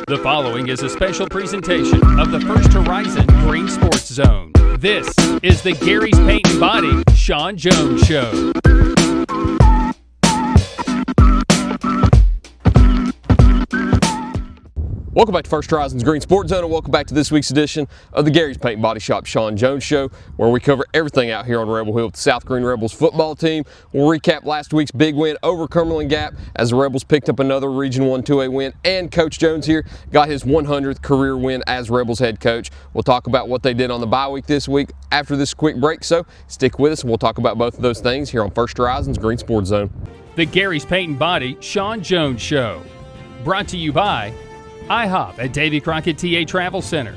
The following is a special presentation of the First Horizon Green Sports Zone. This is the Gary's Paint and Body Shawn Jones Show. Welcome back to First Horizon's Green Sports Zone, and welcome back to this week's edition of the Gary's Paint and Body Shop Shawn Jones Show, where we cover everything out here on Rebel Hill with the South Greene Rebels football team. We'll recap last week's big win over Cumberland Gap as the Rebels picked up another Region 1 2A win, and Coach Jones here got his 100th career win as Rebels head coach. We'll talk about what they did on the bye week this week after this quick break, so stick with us and we'll talk about both of those things here on First Horizon's Green Sports Zone. The Gary's Paint and Body Shawn Jones Show, brought to you by IHOP at Davy Crockett TA Travel Center,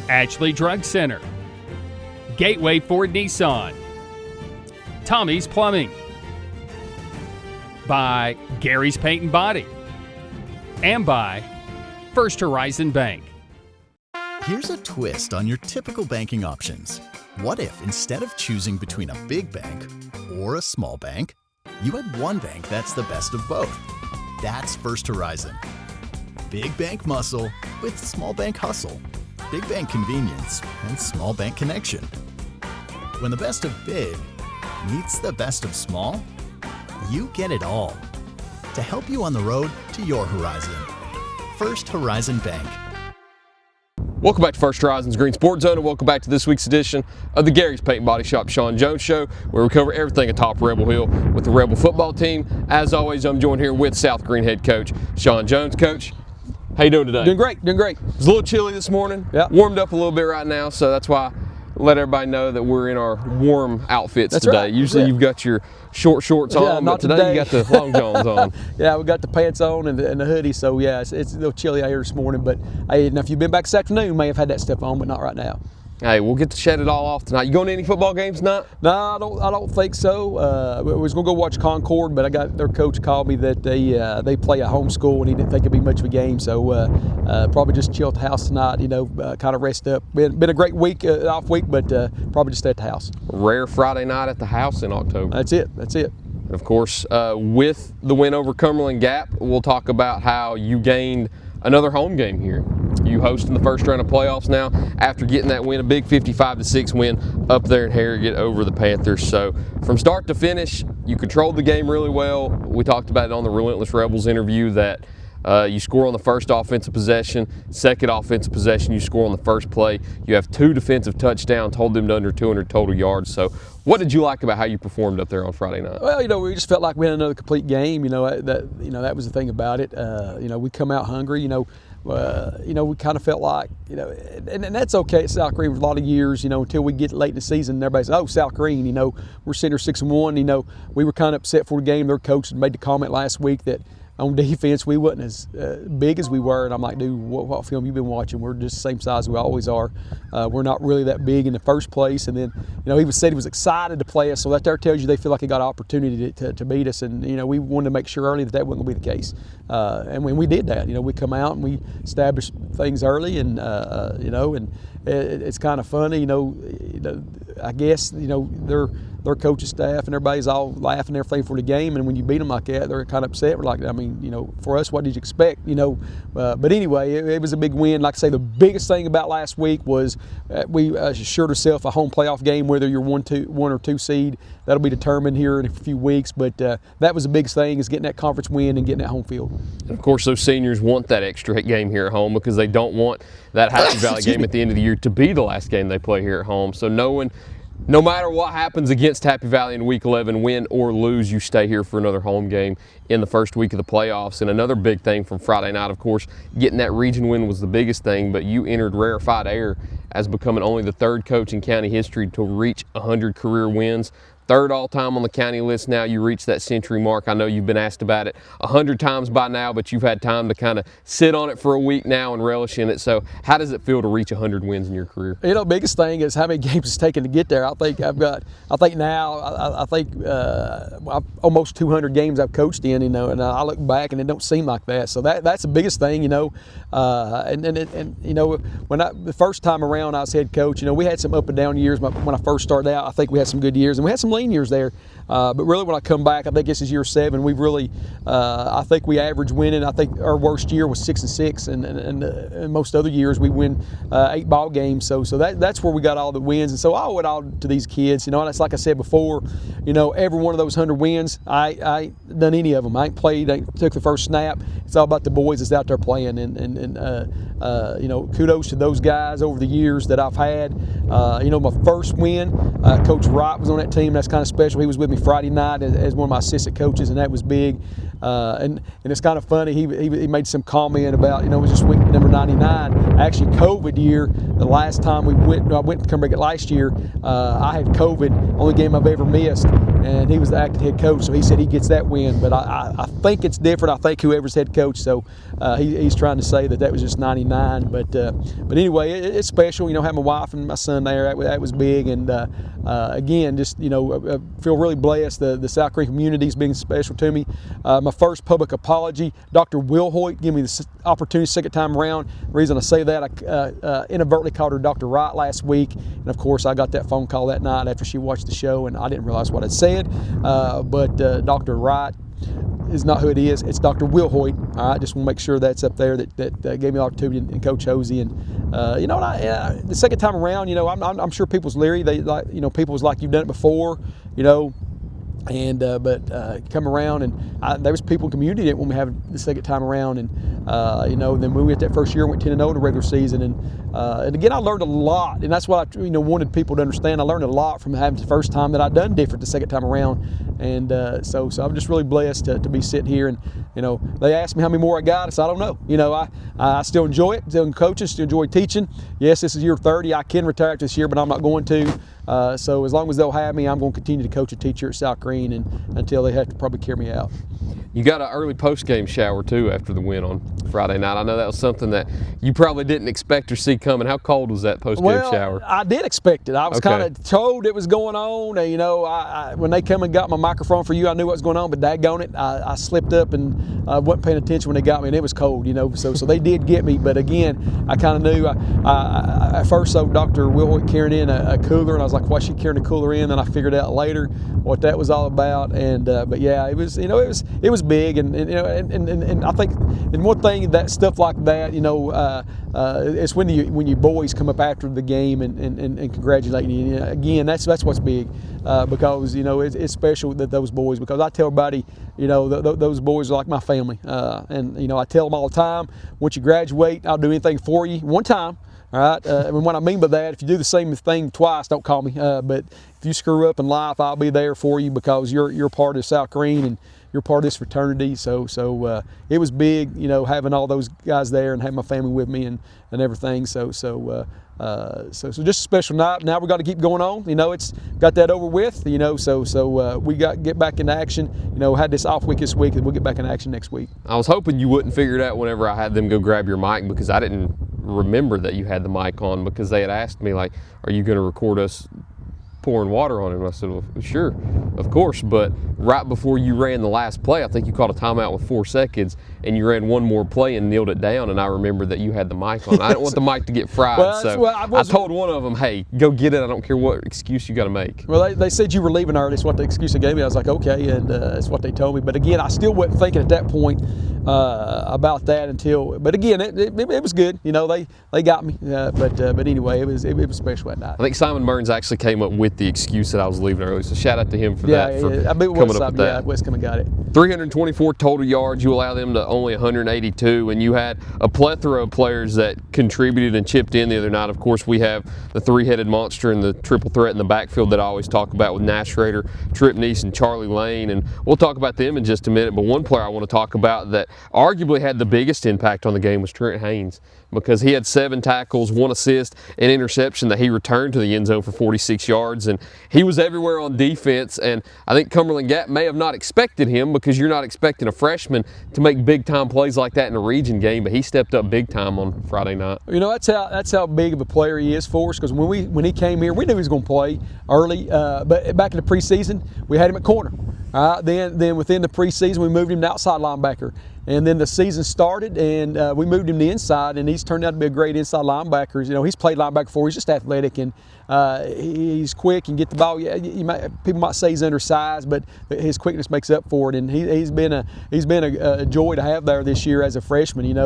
Ashley Drug Center, Gateway Ford Nissan, Tommy's Plumbing, by Gary's Paint and Body, and by First Horizon Bank. Here's a twist on your typical banking options. What if instead of choosing between a big bank or a small bank, you had one bank that's the best of both? That's First Horizon. Big bank muscle with small bank hustle. Big bank convenience and small bank connection. When the best of big meets the best of small, you get it all. To help you on the road to your horizon. First Horizon Bank. Welcome back to First Horizon's Green Sports Zone, and welcome back to this week's edition of the Gary's Paint and Body Shop Shawn Jones Show, where we cover everything atop Rebel Hill with the Rebel football team. As always, I'm joined here with South Greene head coach Shawn Jones. Coach, how you doing today? Doing great. It's a little chilly this morning. Yeah. Warmed up a little bit right now, so that's why I let everybody know that we're in our warm outfits today. Right. Usually you've got your short shorts on, but today you got the long johns on. Yeah, we got the pants on and the hoodie, so yeah, it's a little chilly out here this morning, but hey, now if you've been back this afternoon, you may have had that stuff on, but not right now. Hey, we'll get to shed it all off tonight. You going to any football games tonight? No, I don't think so. We was gonna go watch Concord, but I got their coach called me that they play a home school and he didn't think it'd be much of a game, so probably just chill at the house tonight. Kind of rest up. Been a great week, off week, but probably just stay at the house. Rare Friday night at the house in October. That's it. And of course, with the win over Cumberland Gap, we'll talk about how you gained another home game here. You hosting the first round of playoffs now after getting that win, a big 55-6 win up there in Harrogate over the Panthers. So from start to finish, you controlled the game really well. We talked about it on the Relentless Rebels interview that you score on the first offensive possession, second offensive possession, you score on the first play. You have 2 defensive touchdowns, hold them to under 200 total yards. So what did you like about how you performed up there on Friday night? Well, we just felt like we had another complete game. That was the thing about it. We come out hungry. We kind of felt like, and that's okay at South Greene for a lot of years, until we get late in the season and everybody says, oh, South Greene, we're sitting here 6-1. We were kind of upset for the game. Their coach made the comment last week that on defense we wasn't as big as we were, and I'm like, dude, what film you been watching? We're just the same size we always are. We're not really that big in the first place, and then he said he was excited to play us, so that there tells you they feel like they got an opportunity to beat us, and we wanted to make sure early that wasn't going to be the case, and when we did that, we come out and we established things early, and it's kind of funny, I guess their coaching staff and everybody's all laughing and everything for the game, and when you beat them like that, they're kind of upset. We're like, for us, what did you expect? But anyway, it was a big win. Like I say, the biggest thing about last week was we assured ourselves a home playoff game, whether you're 1 or 2 seed. That'll be determined here in a few weeks, but that was the biggest thing, is getting that conference win and getting that home field. And of course, those seniors want that extra game here at home because they don't want that Happy Valley game at the end of the year to be the last game they play here at home. So no matter what happens against Happy Valley in Week 11, win or lose, you stay here for another home game in the first week of the playoffs. And another big thing from Friday night, of course, getting that region win was the biggest thing, but you entered rarefied air as becoming only the 3rd coach in county history to reach 100 career wins. 3rd all-time on the county list now. You reached that century mark. I know you've been asked about it 100 times by now, but you've had time to kind of sit on it for a week now and relish in it. So how does it feel to reach 100 wins in your career? Biggest thing is how many games it's taken to get there. I think almost 200 games I've coached in, and I look back and it don't seem like that. So that's the biggest thing, when the first time around I was head coach, we had some up and down years when I first started out. I think we had some good years and we had some lean years there. But really, when I come back, I think this is year 7. We've really, I think we average winning. I think our worst year was 6-6, and most other years we win 8 ball games. So that's where we got all the wins. And so I owe it all to these kids. And it's like I said before, every one of those 100 wins, I ain't done any of them. I ain't played, I ain't took the first snap. It's all about the boys that's out there playing. And kudos to those guys over the years that I've had. My first win, Coach Wright was on that team. That's kind of special. He was with me Friday night as one of my assistant coaches, and that was big. And it's kind of funny. He made some comment about, it was just week number 99. Actually, COVID year, the last time I went to Cumberland Gap last year, I had COVID, only game I've ever missed, and he was the acting head coach, so he said he gets that win. But I think it's different. I think whoever's head coach, so he's trying to say that was just 99. But anyway, it's special. Having my wife and my son there, that was big. And again, just I feel really blessed. The South Greene community's being special to me. My first public apology, Dr. Will Hoyt gave me the opportunity second time around. The reason I say that, I inadvertently called her Dr. Wright last week, and of course I got that phone call that night after she watched the show, and I didn't realize what I'd said. But Dr. Wright is not who it is. It's Dr. Will Hoyt. All right, just want to make sure that's up there. That gave me the opportunity, and Coach Hosey. And the second time around, I'm sure people was leery. They people was like, you've done it before, And but come around, and there was people in the community that when we have the second time around, and then when we went that first year, went 10-0 in the regular season, and again I learned a lot, and that's what I wanted people to understand. I learned a lot from having the first time that I'd done different the second time around, and so I'm just really blessed to be sitting here, and they asked me how many more I got. I said I don't know. I still enjoy it, still coaching, still enjoy teaching. Yes, this is year 30. I can retire this year, but I'm not going to. So as long as they'll have me, I'm going to continue to coach and teach here at South Greene, and until they have to probably carry me out. You got an early post-game shower too after the win on Friday night. I know that was something that you probably didn't expect or see coming. How cold was that post-game shower? I did expect it. I was kind of told it was going on. And, when they come and got my microphone for you, I knew what was going on. But daggone it, I slipped up and wasn't paying attention when they got me, and it was cold. So they did get me. But again, I kind of knew. I at first saw Dr. Will Hoyt carrying in a cooler, and I was like, why is she carrying a cooler in? Then I figured out later what that was all about. And but yeah, it was it was big, and I think, and one thing that stuff like that, it's when you boys come up after the game and congratulate you. Again, that's what's big, because it's special that those boys, because I tell everybody, those boys are like my family, and I tell them all the time, once you graduate, I'll do anything for you one time. All right, and what I mean by that, if you do the same thing twice, don't call me. But if you screw up in life, I'll be there for you, because you're part of South Greene and you're part of this fraternity. So it was big, having all those guys there and having my family with me and everything. So just a special night. Now we got to keep going on. It's got that over with. So we got to get back into action. Had this off week this week, and we'll get back in action next week. I was hoping you wouldn't figure it out whenever I had them go grab your mic, because I didn't remember that you had the mic on, because they had asked me, like, are you going to record us pouring water on him? And I said, well, sure, of course. But right before you ran the last play, I think you called a timeout with 4 seconds, and you ran one more play and kneeled it down, and I remembered that you had the mic on. I didn't want the mic to get fried, I told one of them, hey, go get it. I don't care what excuse you got to make. Well, they said you were leaving early. That's what the excuse they gave me. I was like, okay, and that's what they told me. But again, I still wasn't thinking at that point about that but again, it was good. They got me. But anyway, it was special that night. I think Simon Burns actually came up with the excuse that I was leaving early, so shout out to him for that. Coming up with that. Yeah, West come and got it. 324 total yards. You allow them to only 182, and you had a plethora of players that contributed and chipped in the other night. Of course, we have the three-headed monster and the triple threat in the backfield that I always talk about with Nash Rader, Trip Neese, and Charlie Lane, and we'll talk about them in just a minute. But one player I want to talk about that arguably had the biggest impact on the game was Trent Haynes, because he had 7 tackles, 1 assist, an interception that he returned to the end zone for 46 yards, and he was everywhere on defense. And I think Cumberland Gap may have not expected him, because you're not expecting a freshman to make big-time plays like that in a region game, but he stepped up big time on Friday night. That's how big of a player he is for us, because when he came here, we knew he was going to play early, but back in the preseason, we had him at corner. Then within the preseason, we moved him to outside linebacker. And then the season started, and we moved him to inside, and he's turned out to be a great inside linebacker. He's played linebacker before. He's just athletic, and He's quick and get the ball. Yeah, people might say he's undersized, but his quickness makes up for it. And he's been a joy to have there this year as a freshman.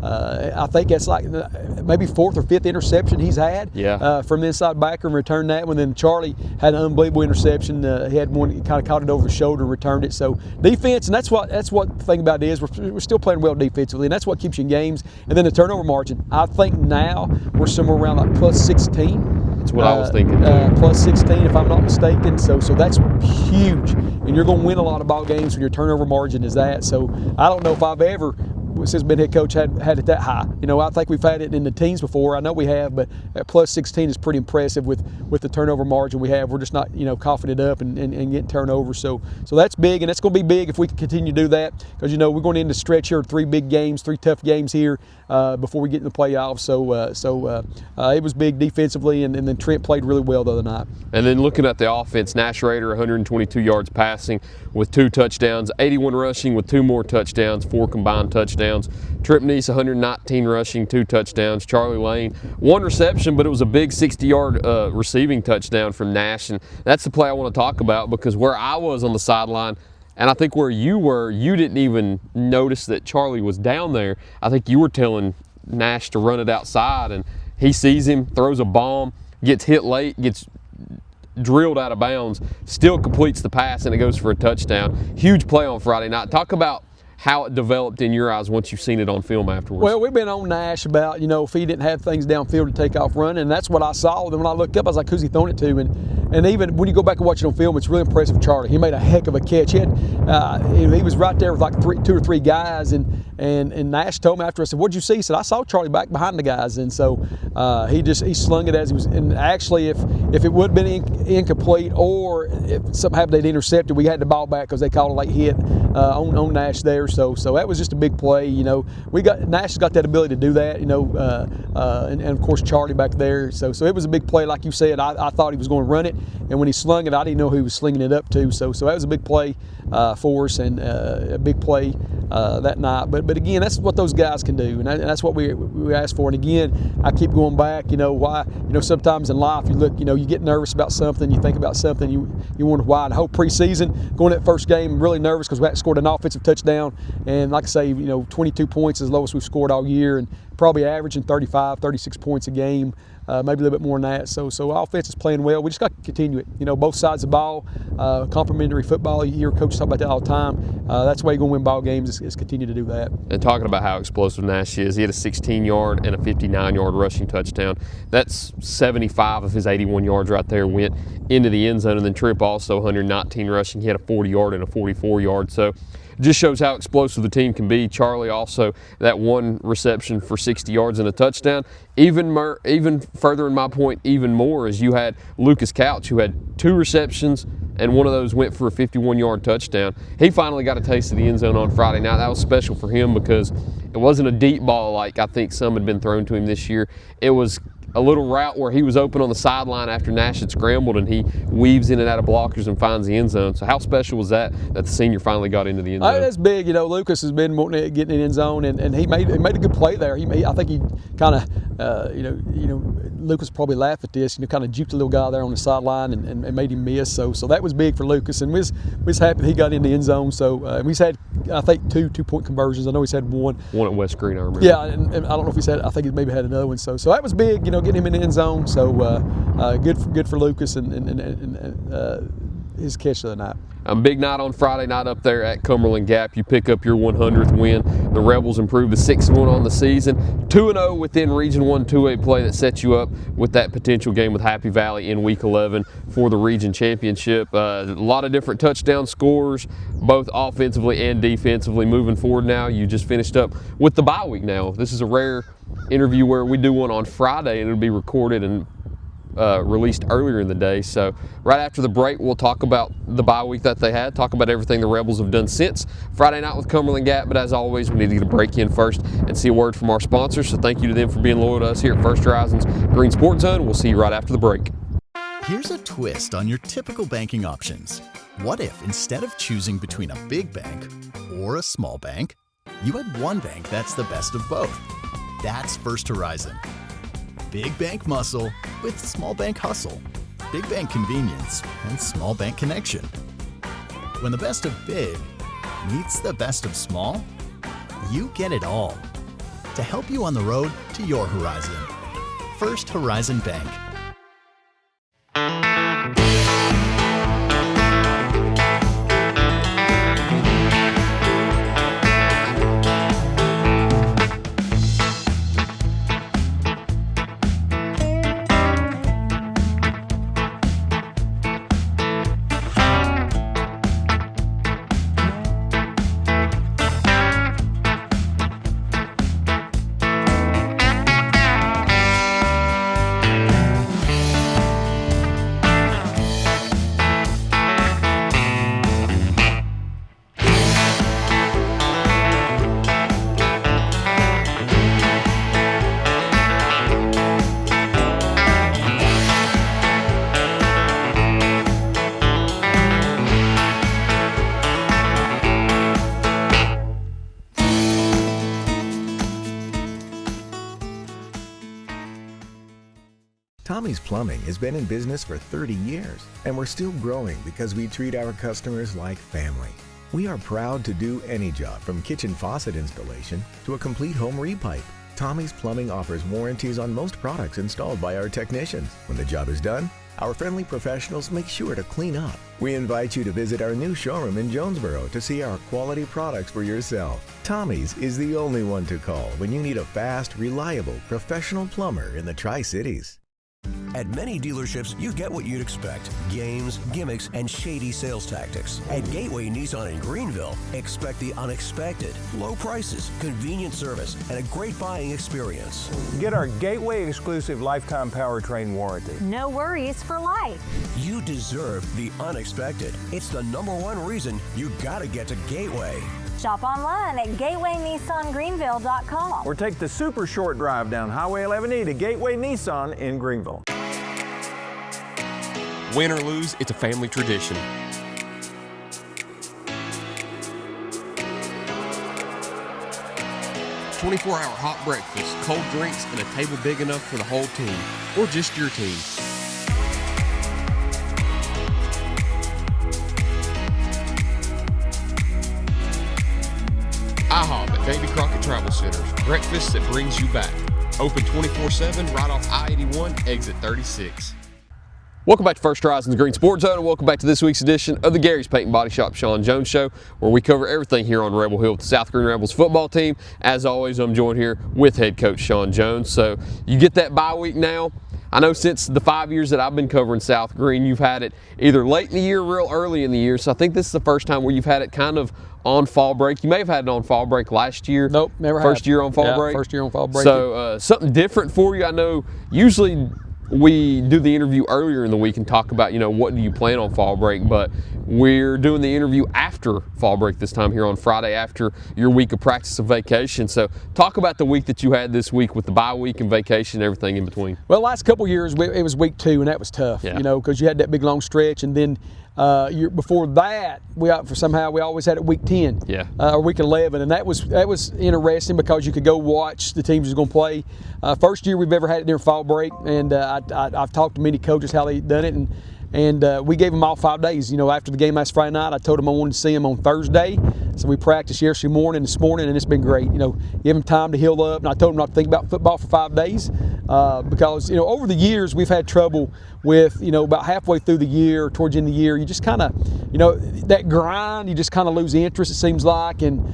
I think that's like maybe 4th or 5th interception he's had from the inside backer and returned that one. Then Charlie had an unbelievable interception. He had one, kind of caught it over the shoulder and returned it. So defense, and that's what the thing about it is. We're still playing well defensively, and that's what keeps you in games. And then the turnover margin. I think now we're somewhere around like plus 16. That's what I was thinking. Plus 16, if I'm not mistaken. So that's huge, and you're going to win a lot of ball games when your turnover margin is that. So I don't know if I've ever, since been head coach, had it that high. I think we've had it in the teens before. I know we have, but at plus 16 is pretty impressive with the turnover margin we have. We're just not coughing it up and getting turnovers. So that's big, and that's going to be big if we can continue to do that, because we're going to end the stretch here, 3 big games, 3 tough games here before we get in the playoffs. So it was big defensively, and then Trent played really well the other night. And then looking at the offense, Nash Rader 122 yards passing with 2 touchdowns, 81 rushing with 2 more touchdowns, 4 combined touchdowns. Trip Neese 119 rushing, 2 touchdowns. Charlie Lane 1 reception, but it was a big 60-yard receiving touchdown from Nash. And that's the play I want to talk about, because where I was on the sideline, and I think where you were, you didn't even notice that Charlie was down there. I think you were telling Nash to run it outside, and he sees him, throws a bomb, gets hit late, gets drilled out of bounds, still completes the pass, and it goes for a touchdown. Huge play on Friday night. Talk about how it developed in your eyes once you've seen it on film afterwards. Well, we've been on Nash about, if he didn't have things downfield to take off running, and that's what I saw. Then when I looked up, I was like, who's he throwing it to? And even when you go back and watch it on film, it's really impressive. Charlie, he made a heck of a catch. He was right there with like 2 or 3 guys, and Nash told me after, I said, what'd you see? He said, I saw Charlie back behind the guys. And so he slung it as he was. And actually, if it would have been incomplete, or if something happened they'd intercepted, we had the ball back because they called a late hit on Nash there. So that was just a big play. Nash has got that ability to do that. And of course Charlie back there. So it was a big play, like you said. I thought he was going to run it, and when he slung it, I didn't know who he was slinging it up to. So that was a big play for us, and a big play that night. But again, that's what those guys can do, and that's what we asked for. And again, I keep going back. Why? Sometimes in life you look, you get nervous about something, you think about something, you wonder why. And the whole preseason, going that first game, really nervous because we hadn't scored an offensive touchdown. And like I say, 22 points is the lowest we've scored all year, and probably averaging 35, 36 points a game, maybe a little bit more than that. So our offense is playing well. We just got to continue it. Both sides of the ball, complementary football. You hear coaches talk about that all the time. That's the way you're going to win ball games is continue to do that. And talking about how explosive Nash is, he had a 16-yard and a 59-yard rushing touchdown. That's 75 of his 81 yards right there went into the end zone. And then Tripp also 119 rushing. He had a 40-yard and a 44-yard. So just shows how explosive the team can be. Charlie also, that 1 reception for 60 yards and a touchdown. Even further in my point, even more, is you had Lucas Couch, who had 2 receptions, and one of those went for a 51-yard touchdown. He finally got a taste of the end zone on Friday night. That was special for him because it wasn't a deep ball like I think some had been thrown to him this year. It was a little route where he was open on the sideline after Nash had scrambled, and he weaves in and out of blockers and finds the end zone. So how special was that the senior finally got into the end zone? That's big. Lucas has been wanting to get in the end zone, and he made a good play there. I think he kind of, Lucas probably laughed at this, kind of juked the little guy there on the sideline and made him miss. So that was big for Lucas, and we was happy he got in the end zone. So he's had, I think, 2 2-point conversions. I know he's had 1. 1 at West Greene, I remember. Yeah, and I don't know if he's had. I think he maybe had another one. So that was big. Getting him in the end zone. So good for Lucas and his catch of the night. A big night on Friday night up there at Cumberland Gap. You pick up your 100th win. The Rebels improve to 6-1 on the season. 2-0 within Region 1 2A play that sets you up with that potential game with Happy Valley in Week 11 for the Region Championship. A lot of different touchdown scores, both offensively and defensively. Moving forward now, you just finished up with the bye week now. This is a rare interview where we do one on Friday, and it'll be recorded and released earlier in the day. So right after the break, we'll talk about the bye week that they had, talk about everything the Rebels have done since Friday night with Cumberland Gap. But as always, we need to get a break in first and see a word from our sponsors. So thank you to them for being loyal to us here at First Horizons Green Sports Zone. We'll see you right after the break. Here's a twist on your typical banking options. What if instead of choosing between a big bank or a small bank, you had one bank that's the best of both? That's First Horizon. Big bank muscle with small bank hustle. Big bank convenience and small bank connection. When the best of big meets the best of small, you get it all. To help you on the road to your horizon. First Horizon Bank. Tommy's Plumbing has been in business for 30 years, and we're still growing because we treat our customers like family. We are proud to do any job from kitchen faucet installation to a complete home repipe. Tommy's Plumbing offers warranties on most products installed by our technicians. When the job is done, our friendly professionals make sure to clean up. We invite you to visit our new showroom in Jonesboro to see our quality products for yourself. Tommy's is the only one to call when you need a fast, reliable, professional plumber in the Tri-Cities. At many dealerships, you get what you'd expect: games, gimmicks, and shady sales tactics. At Gateway Nissan in Greenville, expect the unexpected: low prices, convenient service, and a great buying experience. Get our Gateway exclusive lifetime powertrain warranty. No worries for life. You deserve the unexpected. It's the #1 reason you gotta get to Gateway. Shop online at gatewaynissangreenville.com. Or take the super short drive down Highway 11E to Gateway Nissan in Greenville. Win or lose, it's a family tradition. "24-hour hot breakfast, cold drinks, and a table big enough for the whole team, or just your team." IHOP at Davy Crockett Travel Center. Breakfast that brings you back. Open 24/7 right off I-81, exit 36. Welcome back to First Horizon's Green Sports Zone, and welcome back to this week's edition of the Gary's Paint and Body Shop Shawn Jones Show, where we cover everything here on Rebel Hill with the South Greene Rebels football team. As always, I'm joined here with head coach Shawn Jones. So you get that bye week now. I know since the 5 years that I've been covering South Greene, you've had it either late in the year, real early in the year. So I think this is the first time where you've had it kind of on fall break. You may have had it on fall break last year. Nope, never had. First year on fall break? First year on fall break. So something different for you. I know usually we do the interview earlier in the week and talk about, what do you plan on fall break, but we're doing the interview after fall break this time here on Friday after your week of practice and vacation. So talk about the week that you had this week with the bye week and vacation and everything in between. Well, last couple years it was week 2, and that was tough, because you had that big long stretch, and then before that we always had it week 10, or week 11, and that was interesting because you could go watch the teams who's going to play. First year we've ever had it during fall break, and I've talked to many coaches how they've done it, and we gave them all 5 days. After the game last Friday night, I told them I wanted to see them on Thursday. So we practiced yesterday morning, this morning, and it's been great. Give them time to heal up, and I told them not to think about football for 5 days because over the years we've had trouble with about halfway through the year, towards the end of the year, you just kind of that grind, you just kind of lose interest, it seems like, and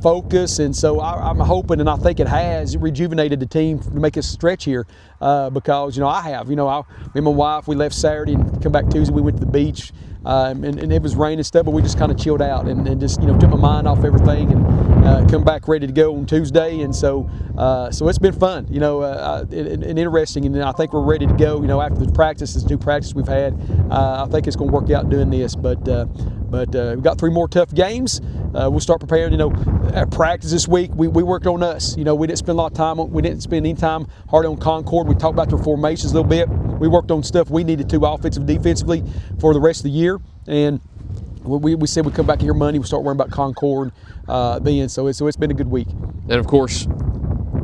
focus. And so I'm hoping, and I think it has rejuvenated the team to make us stretch here because I have. Me and my wife, we left Saturday and come back Tuesday. We went to the beach. And it was raining and stuff, but we just kind of chilled out and just took my mind off everything and come back ready to go on Tuesday. And so it's been fun, and interesting. And I think we're ready to go. After the practice, this new practice we've had, I think it's going to work out doing this. But we've got 3 more tough games. We'll start preparing. At practice this week, we worked on us. We didn't spend a lot of time. We didn't spend any time hard on Concord. We talked about their formations a little bit. We worked on stuff we needed to offensively, defensively for the rest of the year. And we said we'd come back here Monday. We'll start worrying about Concord then. So it's been a good week. And of course,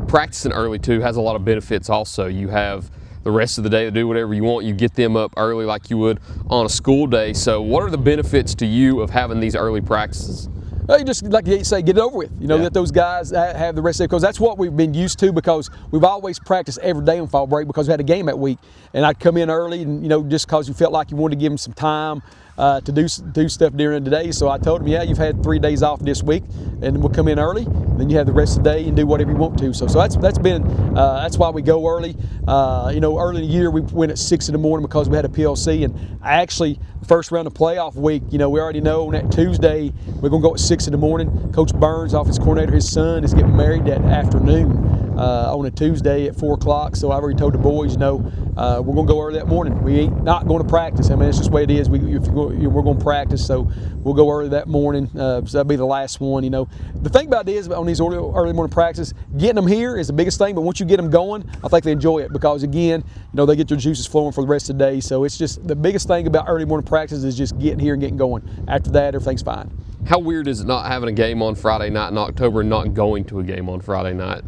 practicing early too has a lot of benefits also. You have the rest of the day to do whatever you want. You get them up early like you would on a school day. So what are the benefits to you of having these early practices? Well, you just, like you say, get it over with. Let those guys have the rest of it, because that's what we've been used to, because we've always practiced every day on fall break because we had a game that week. And I'd come in early, and, just because you felt like you wanted to give them some time to do stuff during the day. So I told them, yeah, you've had 3 days off this week, and we'll come in early. Then you have the rest of the day and do whatever you want to. So that's that's why we go early. Early in the year we went at 6 in the morning because we had a PLC, and actually the first round of playoff week, we already know on that Tuesday we're going to go at 6 in the morning. Coach Burns, offense coordinator, his son is getting married that afternoon on a Tuesday at 4 o'clock. So I already told the boys, we're going to go early that morning. We ain't not going to practice. I mean, it's just the way it is. We're going to practice, so we'll go early that morning. So that'll be the last one. The thing about it is, on these early morning practices, getting them here is the biggest thing. But once you get them going, I think they enjoy it, because again, they get their juices flowing for the rest of the day. So it's just the biggest thing about early morning practice is just getting here and getting going. After that, everything's fine. How weird is it not having a game on Friday night in October and not going to a game on Friday night?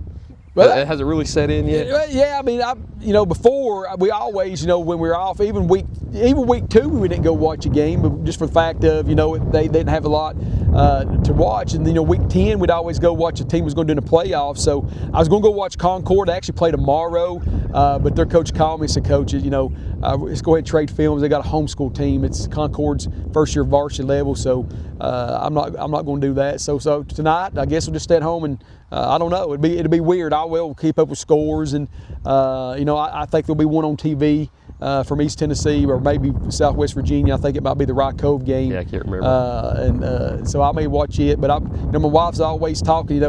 Well, has it really set in yet? Yeah, I mean, before we always, when we were off, even week 2, we didn't go watch a game, but just for the fact of, they didn't have a lot to watch. And week 10, we'd always go watch a team was going to do in the playoffs. So I was going to go watch Concord. They actually play tomorrow, but their coach called me and said, "Coach, let's go ahead and trade films. They got a homeschool team. It's Concord's first year varsity level, so I'm not going to do that. So tonight, I guess we'll just stay at home and." I don't know. It'll be weird. I will keep up with scores, and I think there'll be one on TV from East Tennessee or maybe Southwest Virginia. I think it might be the Rock Cove game. Yeah, I can't remember. So I may watch it. But my wife's always talking.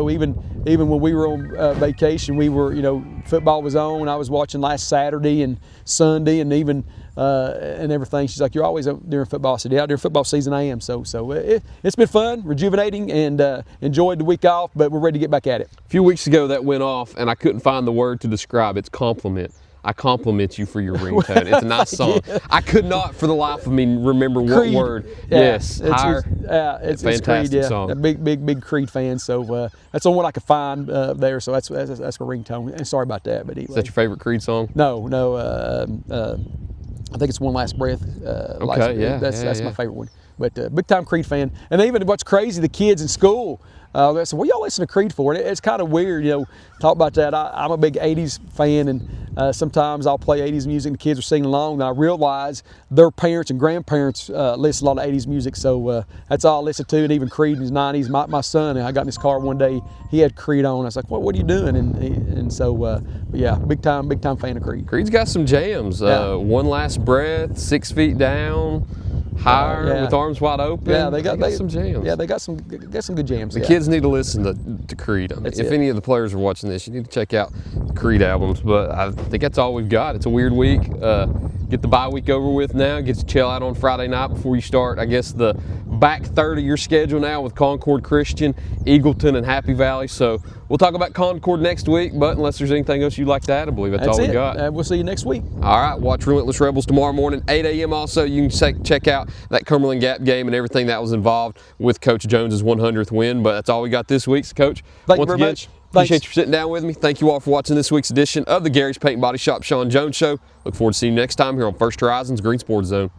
Even when we were on vacation, we were football was on. I was watching last Saturday and Sunday, and even and everything. She's like, "You're always out during football." I said, "Yeah, during football season I am." So it's been fun, rejuvenating, and enjoyed the week off. But we're ready to get back at it. A few weeks ago that went off, and I couldn't find the word to describe its compliment. I compliment you for your ringtone. It's a nice song. Yeah. I could not, for the life of me, remember what word. Yeah, yes, it's fantastic Creed, yeah. song. A big Creed fan. So that's the only one I could find there. So that's my ringtone. And sorry about that, but anyway. Is that your favorite Creed song? No. I think it's One Last Breath. Okay, That's my favorite one. But big time Creed fan. And even what's crazy, the kids in school. They said, "What y'all listen to Creed for?" And it's kind of weird, talk about that. I'm a big 80s fan, and sometimes I'll play 80s music and the kids are singing along, and I realize their parents and grandparents listen to a lot of 80s music, so that's all I listen to, and even Creed in his 90s. My son, I got in his car one day, he had Creed on. I was like, what are you doing? And so, but yeah, big time fan of Creed. Creed's got some jams. One Last Breath, 6 Feet Down. Higher, with arms wide open. Yeah, they got some jams. Yeah, they got some good jams. The kids need to listen to Creed. I mean, if any of the players are watching this, you need to check out the Creed albums. But I think that's all we've got. It's a weird week. Get the bye week over with now. Get to chill out on Friday night before you start, I guess, the back third of your schedule now with Concord Christian, Eagleton, and Happy Valley. So we'll talk about Concord next week, but unless there's anything else you'd like to add, I believe that's all we got. We'll see you next week. All right, watch Relentless Rebels tomorrow morning, 8 a.m. Also, you can check out that Cumberland Gap game and everything that was involved with Coach Jones's 100th win. But that's all we got this week. So, Coach, thank you very much. Appreciate you sitting down with me. Thank you all for watching this week's edition of the Gary's Paint and Body Shop Shawn Jones Show. Look forward to seeing you next time here on First Horizons Green Sports Zone.